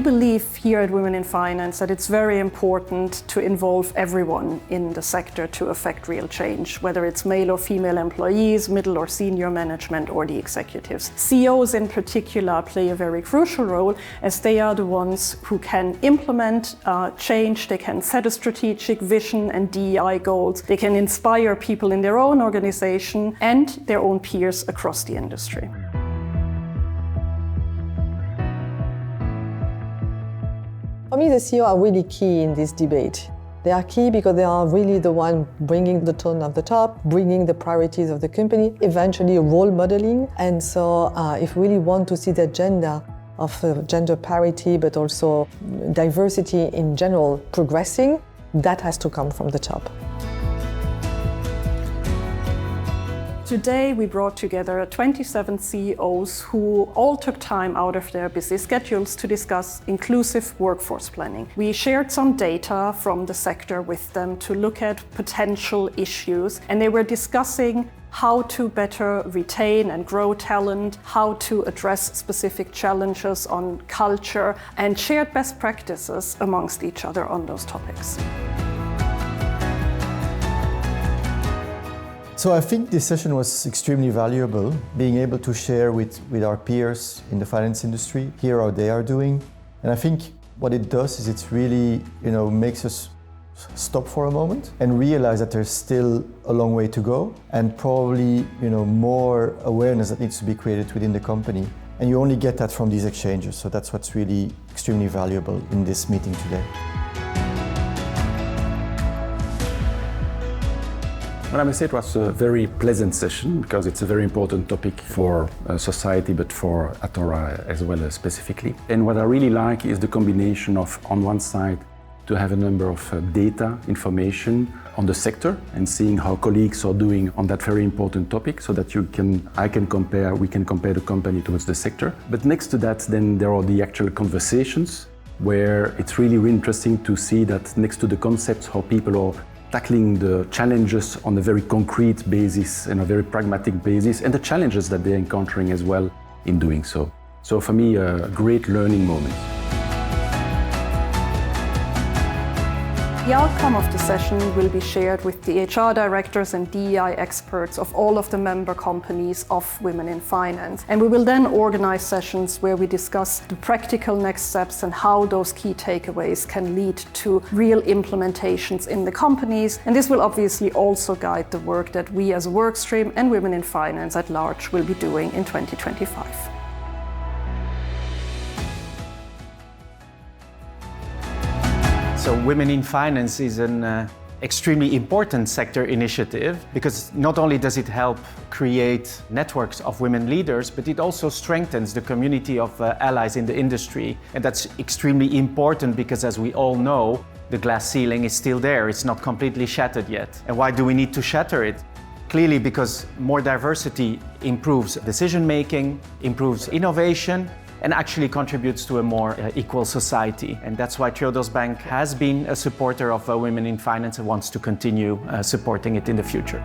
believe here at Women in Finance that it's very important to involve everyone in the sector to affect real change, whether it's male or female employees, middle or senior management, or the executives. CEOs in particular play a very crucial role, as they are the ones who can implement change, they can set a strategic vision and DEI goals, they can inspire people in their own organization and their own peers across the industry. For me, the CEO are really key in this debate. They are key because they are really the one bringing the tone at the top, bringing the priorities of the company, eventually role modeling. And so if we really want to see the agenda of gender parity, but also diversity in general progressing, that has to come from the top. Today we brought together 27 CEOs who all took time out of their busy schedules to discuss inclusive workforce planning. We shared some data from the sector with them to look at potential issues, and they were discussing how to better retain and grow talent, how to address specific challenges on culture, and shared best practices amongst each other on those topics. So I think this session was extremely valuable, being able to share with our peers in the finance industry, hear how they are doing. And I think what it does is it's really, makes us stop for a moment and realize that there's still a long way to go, and probably, more awareness that needs to be created within the company. And you only get that from these exchanges. So that's what's really extremely valuable in this meeting today. Well, I must say it was a very pleasant session because it's a very important topic for society, but for Athora as well as specifically. And what I really like is the combination of, on one side, to have a number of data, information on the sector and seeing how colleagues are doing on that very important topic so that we can compare the company towards the sector. But next to that, then there are the actual conversations where it's really interesting to see that next to the concepts, how people are tackling the challenges on a very concrete basis and a very pragmatic basis, and the challenges that they're encountering as well in doing so. So for me, a great learning moment. The outcome of the session will be shared with the HR directors and DEI experts of all of the member companies of Women in Finance. And we will then organize sessions where we discuss the practical next steps and how those key takeaways can lead to real implementations in the companies. And this will obviously also guide the work that we as a workstream and Women in Finance at large will be doing in 2025. So Women in Finance is an extremely important sector initiative because not only does it help create networks of women leaders, but it also strengthens the community of allies in the industry. And that's extremely important because, as we all know, the glass ceiling is still there. It's not completely shattered yet. And why do we need to shatter it? Clearly because more diversity improves decision-making, improves innovation, and actually contributes to a more equal society. And that's why Triodos Bank has been a supporter of Women in Finance and wants to continue supporting it in the future.